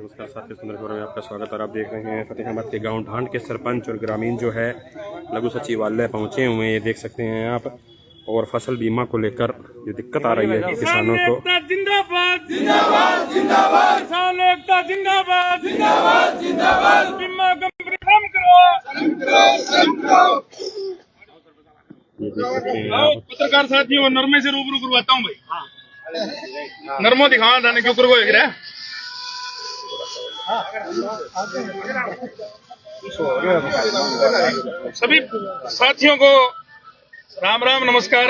नमस्कार साथी, सुंदर खबर में आपका स्वागत है। आप देख रहे हैं फतेहाबाद के गांव ढांड के सरपंच और ग्रामीण जो है लघु सचिवालय पहुंचे हुए हैं। ये देख सकते हैं आप। और फसल बीमा को लेकर जो दिक्कत आ रही है किसानों को। जिंदाबाद जिंदाबाद जिंदाबाद किसान एकता जिंदाबाद जिंदाबाद जिंदाबाद बीमा कंपनी काम करो। ये देख सकते हैं आप। पत्रकार साथियों, नरमे से रूबरू करवाता हूँ भाई। नरमो दिखावा जाने क्यों करो एक रहा। सभी साथियों को राम राम नमस्कार।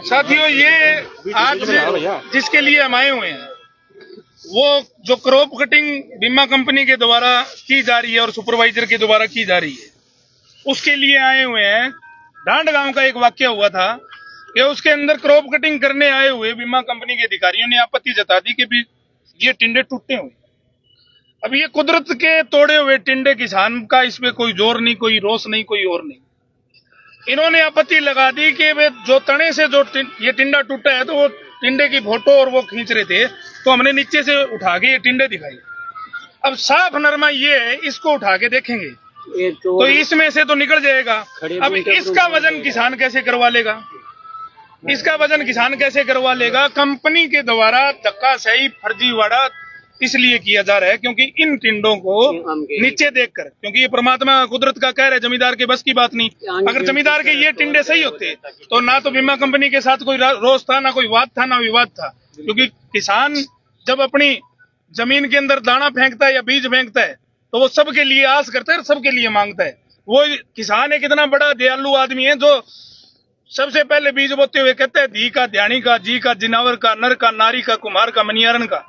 साथियों, ये आज जिसके लिए हम आए हुए हैं वो जो क्रॉप कटिंग बीमा कंपनी के द्वारा की जा रही है और सुपरवाइजर के द्वारा की जा रही है, उसके लिए आए हुए हैं। ढांड गांव का एक वाक्य हुआ था कि उसके अंदर क्रॉप कटिंग करने आए हुए बीमा कंपनी के अधिकारियों ने आपत्ति जता दी कि भी ये टिंडे टूटे हुए। अब ये कुदरत के तोड़े हुए टिंडे, किसान का इसमें कोई जोर नहीं, कोई रोष नहीं, कोई और नहीं। इन्होंने आपत्ति लगा दी कि वे जो तने से जो ये टिंडा टूटा है तो वो टिंडे की फोटो और वो खींच रहे थे, तो हमने नीचे से उठा के ये टिंडे दिखाई। अब साफ नरमा ये है, इसको उठा के देखेंगे तो इसमें से तो निकल जाएगा। अब इसका वजन किसान कैसे करवा लेगा? इसका वजन किसान कैसे करवा लेगा? कंपनी के द्वारा धक्काशाही फर्जीवाड़ा इसलिए किया जा रहा है क्योंकि इन टिंडों को नीचे देखकर, क्योंकि ये परमात्मा कुदरत का कहर है, जमींदार के बस की बात नहीं। अगर जमींदार के ये टिंडे सही होते तो ना तो बीमा कंपनी के साथ कोई रोष था, ना कोई वाद था, ना विवाद था। क्योंकि किसान जब अपनी जमीन के अंदर दाना फेंकता है या बीज फेंकता है तो वो सबके लिए आस करता है, सबके लिए मांगता है। वो किसान एक इतना बड़ा दयालु आदमी है जो सबसे पहले बीज बोते हुए कहता है धी का, ध्यानी का, जी का, जिनावर का, नर का, नारी का, कुम्हार का, मनियारन का,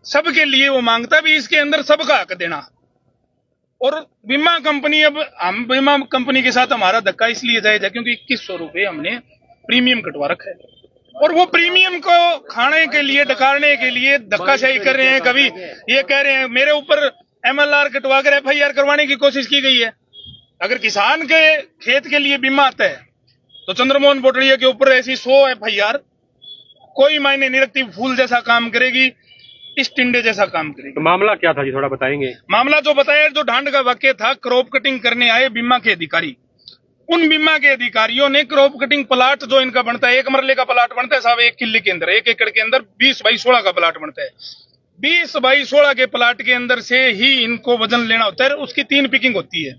सबके लिए वो मांगता भी। इसके अंदर सबका हक देना। और बीमा कंपनी, अब हम बीमा कंपनी के साथ हमारा धक्का इसलिए जायज है क्योंकि 2100 रुपए हमने प्रीमियम कटवा रखा है और वो प्रीमियम को खाने के लिए, डकारने के लिए धक्काशाही कर रहे हैं। कभी ये कह रहे हैं मेरे ऊपर MLR कटवा कर FIR करवाने की कोशिश की गई है। अगर किसान के खेत के लिए बीमा आता है तो चंद्रमोहन बोटड़िया के ऊपर ऐसी 100 FIR कोई मायने नहीं रखती। फूल जैसा काम करेगी, इस टिंडे जैसा काम करेगी। तो मामला क्या था जी, थोड़ा बताएंगे? मामला जो बताया, जो ढांड का वाक्य था, क्रॉप कटिंग करने आए बीमा के अधिकारी। उन बीमा के अधिकारियों ने क्रॉप कटिंग प्लाट जो इनका बनता है, 1 मरले का प्लाट बनता है साहब, 1 किले के अंदर, 1 एकड़ के अंदर 20 बाई 16 का प्लाट बनता है। 20 बाई 16 के प्लाट के अंदर से ही इनको वजन लेना होता है। उसकी 3 पिकिंग होती है।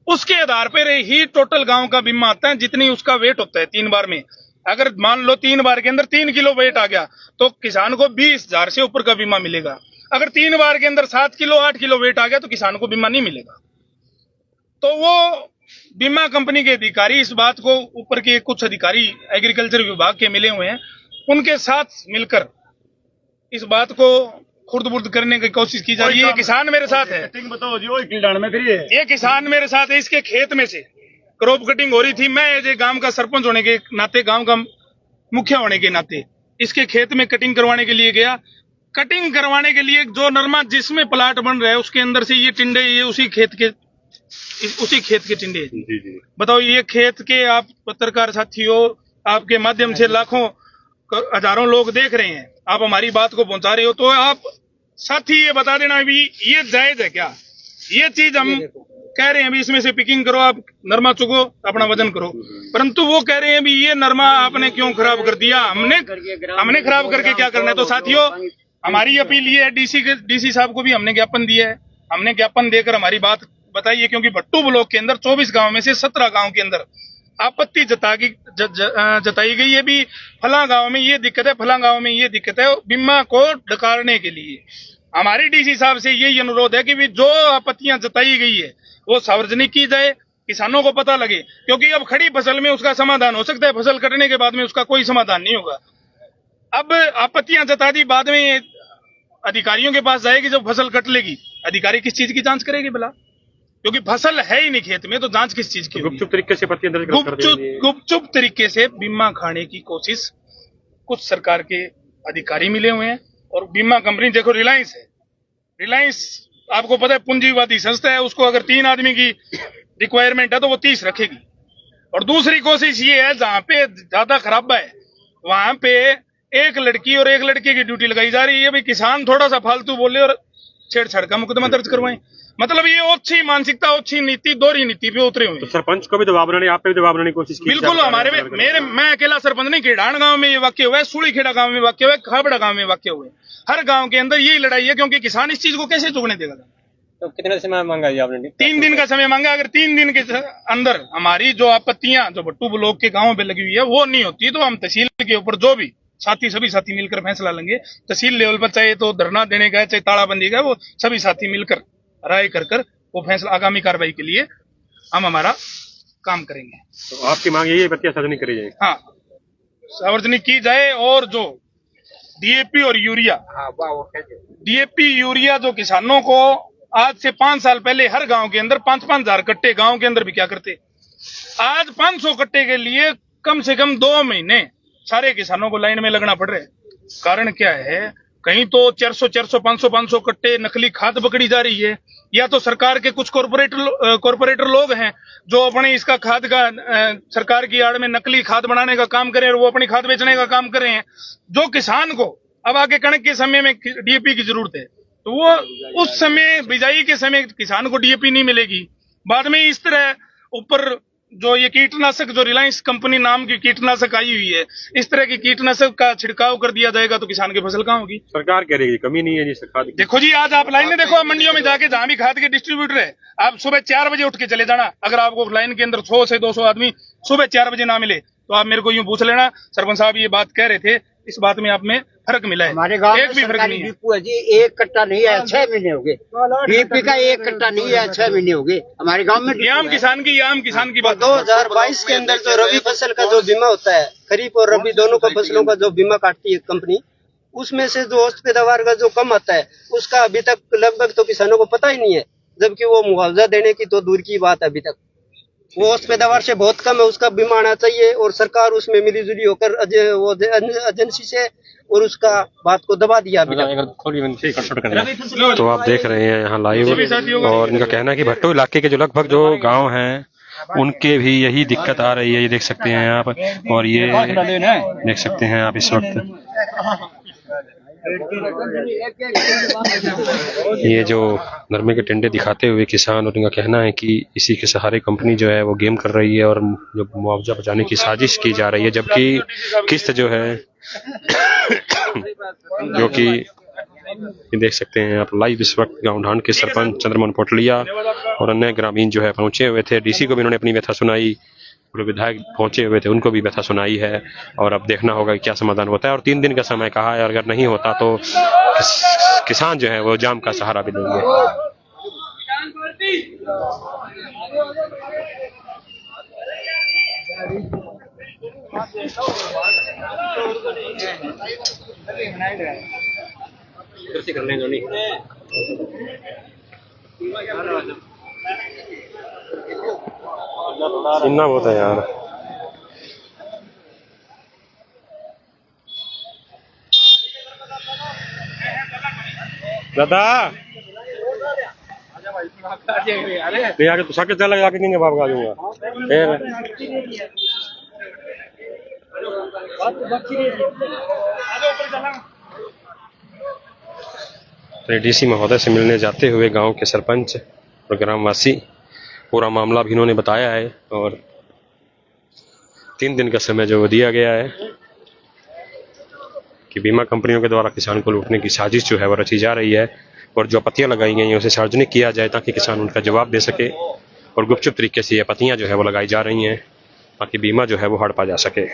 उसके आधार पर ही टोटल गांव का बीमा आता है, जितनी उसका वेट होता है 3 बार में। अगर मान लो 3 बार के अंदर 3 किलो वेट आ गया तो किसान को 20,000 से ऊपर का बीमा मिलेगा। अगर 3 बार के अंदर 7 किलो 8 किलो वेट आ गया तो किसान को बीमा नहीं मिलेगा। तो वो बीमा कंपनी के अधिकारी इस बात को, ऊपर के कुछ अधिकारी एग्रीकल्चर विभाग के मिले हुए हैं, उनके साथ मिलकर इस बात को खुर्द-बुर्द करने की कोशिश की जा रही है। किसान मेरे साथ है, ये किसान मेरे साथ है। इसके खेत में से क्रॉप कटिंग हो रही थी। मैं एज ए गांव का सरपंच होने के नाते, गांव का मुखिया होने के नाते इसके खेत में कटिंग करवाने के लिए गया। कटिंग करवाने के लिए जो नरमा जिसमें प्लाट बन रहा है उसके अंदर से ये टिंडे, ये उसी खेत के टिंडे हैं। जी। बताओ, ये खेत के, आप पत्रकार साथियों, आपके माध्यम से लाखों हजारों लोग देख रहे हैं, आप हमारी बात को पहुंचा रहे हो, तो आप साथी ये बता देना भी ये जायज है क्या? ये चीज हम कह रहे हैं भी इसमें से पिकिंग करो, आप नरमा चुगो, अपना वजन करो, परंतु वो कह रहे हैं भी ये नरमा आपने क्यों खराब कर दिया? हमने खराब करके क्या करना है? तो साथियों, हमारी अपील ये है, डीसी साहब को भी हमने ज्ञापन दिया है। हमने ज्ञापन देकर हमारी बात बताई है, क्योंकि भट्टू ब्लॉक के अंदर 24 गांव में से 17 गांव के अंदर आपत्ति जताई गई है भी फला गांव में ये दिक्कत है, फला गांव में ये दिक्कत है। बीमा को डकारने के लिए हमारी डीसी साहब से यही अनुरोध है कि भी जो आपत्तियां जताई गई है वो सार्वजनिक की जाए, किसानों को पता लगे, क्योंकि अब खड़ी फसल में उसका समाधान हो सकता है, फसल कटने के बाद में उसका कोई समाधान नहीं होगा। अब आपत्तियां जता दी, बाद में अधिकारियों के पास जाएगी, जब फसल कट लेगी अधिकारी किस चीज की जांच करेगी भला? क्योंकि फसल है ही नहीं खेत में, तो जांच किस चीज की? गुपचुप तरीके से गुपचुप तरीके से बीमा खाने की कोशिश कुछ सरकार के अधिकारी मिले हुए हैं। और बीमा कंपनी, देखो रिलायंस है, रिलायंस आपको पता है पूंजीवादी संस्था है, उसको अगर 3 आदमी की रिक्वायरमेंट है तो वो 30 रखेगी। और दूसरी कोशिश ये है, जहां पे ज्यादा खराबा है वहां पे एक लड़की और एक लड़के की ड्यूटी लगाई जा रही है। भाई किसान थोड़ा सा फालतू बोले और छेड़छाड़ का मुकदमा दर्ज करवाएं। मतलब ये ओछी मानसिकता, ओछी नीति, दोहरी नीति पे उतरे हुए तो हैं। सरपंच को भी दबाव बनाने, आप पे भी दबाव बनाने की कोशिश की? बिल्कुल हमारे मैं अकेला सरपंच नहीं, खेड़ान गांव में ये वाक्य हुआ है, सूड़ीखेड़ा गांव में वाक्य हुआ है, खाबड़ा गांव में वाक्य हुए। हर गांव के अंदर यही लड़ाई है, क्योंकि किसान इस चीज को कैसे चुगने देगा। तो कितने समय मांगा जी आपने? 3 दिन का समय मांगा। अगर 3 दिन के अंदर हमारी जो आपत्तियां जो भट्टू ब्लॉक के गांवों पे लगी हुई है वो नहीं होती, तो हम तहसील के ऊपर जो भी सभी साथी मिलकर फैसला लेंगे। तहसील लेवल पर चाहे तो धरना देने का, चाहे तालाबंदी का, वो सभी साथी मिलकर राय कर वो फैसला आगामी कार्रवाई के लिए हम हमारा काम करेंगे। तो आपकी मांग यही है, बत्तियां सार्वजनिक करी जाए? हाँ, सार्वजनिक की जाए। और जो डीएपी और यूरिया, डीएपी यूरिया जो किसानों को आज से 5 साल पहले हर गांव के अंदर 5-5 हजार कट्टे गांव के अंदर भी क्या करते, आज 500 कट्टे के लिए कम से कम 2 महीने सारे किसानों को लाइन में लगना पड़ रहा है। कारण क्या है? कहीं तो 400 500 कट्टे नकली खाद पकड़ी जा रही है, या तो सरकार के कुछ कॉरपोरेटर लोग हैं जो अपने इसका खाद का सरकार की आड़ में नकली खाद बनाने का काम करें और वो अपनी खाद बेचने का काम कर रहे हैं। जो किसान को अब आगे कणक के समय में डीएपी की जरूरत है, तो वो उस समय बिजाई के समय किसान को डीएपी नहीं मिलेगी। बाद में इस तरह ऊपर जो ये कीटनाशक, जो रिलायंस कंपनी नाम की कीटनाशक आई हुई है, इस तरह की कीटनाशक का छिड़काव कर दिया जाएगा, तो किसान की फसल कहाँ होगी? सरकार कह रही है कमी नहीं है जी खाद की। देखो जी, आज आप लाइन में देखो, आप मंडियों में जाके जहां भी खाद के डिस्ट्रीब्यूटर है, आप सुबह 4 बजे उठ के चले जाना। अगर आपको लाइन के अंदर 100 से 200 आदमी सुबह 4 बजे ना मिले, तो आप मेरे को यूं पूछ लेना, सरपंच साहब ये बात कह रहे थे, इस बात में आप में फर्क मिला है? हमारे गांव एक भी फर्क नहीं है। डिपो है जी, 1 कट्टा नहीं है, 6 महीने हो गए। डीपी का 1 कट्टा नहीं है, 6 महीने हो गए हमारे गांव में। ये आम किसान की बात। 2022 के अंदर जो रबी फसल का जो बीमा होता है, खरीफ और रबी दोनों का फसलों का जो बीमा काटती है कंपनी, उसमें से जो औसत पैदावार का जो कम आता है, उसका अभी तक लगभग तो किसानों को पता ही नहीं है। जबकि वो मुआवजा देने की तो दूर की बात है, अभी तक वो औसत पैदावार से बहुत कम है, उसका बीमा आना चाहिए। और सरकार उसमें मिलीजुली होकर एजेंसी से और उसका बात को दबा दिया अभी तक। तो आप देख रहे हैं यहाँ लाइव, और इनका कहना है कि भट्टू इलाके के जो लगभग जो गांव हैं उनके भी यही दिक्कत आ रही है। ये देख सकते हैं आप, और ये देख सकते हैं आप इस वक्त ये जो नरमे के टिंडे दिखाते हुए किसान, और इनका कहना है कि इसी के सहारे कंपनी जो है वो गेम कर रही है और जो मुआवजा बचाने की साजिश की जा रही है, जबकि किस्त जो है जो कि ये देख सकते हैं आप लाइव इस वक्त गांव ढांड के सरपंच चंद्रमोहन पोटलिया और अन्य ग्रामीण जो है पहुंचे हुए थे। डीसी को भी उन्होंने अपनी व्यथा सुनाई, पूरे विधायक पहुंचे हुए थे, उनको भी व्यथा सुनाई है, और अब देखना होगा कि क्या समाधान होता है। और 3 दिन का समय कहा है, अगर नहीं होता तो किसान जो है वो जाम का सहारा भी लेंगे। सुनना बहुत है यार। दादा नहीं आगे तो साके चला लगा के नहीं बाप आ जाऊंगा। तो डीसी महोदय से मिलने जाते हुए गांव के सरपंच और ग्रामवासी पूरा मामला भी इन्होंने बताया है, और 3 दिन का समय जो दिया गया है कि बीमा कंपनियों के द्वारा किसान को लूटने की साजिश जो है वो रची जा रही है, और जो आपत्तियां लगाई गई हैं उसे सार्वजनिक किया जाए ताकि किसान उनका जवाब दे सके, और गुपचुप तरीके से ये आपत्तियां जो है वो लगाई जा रही हैं ताकि बीमा जो है वो हड़पा जा सके।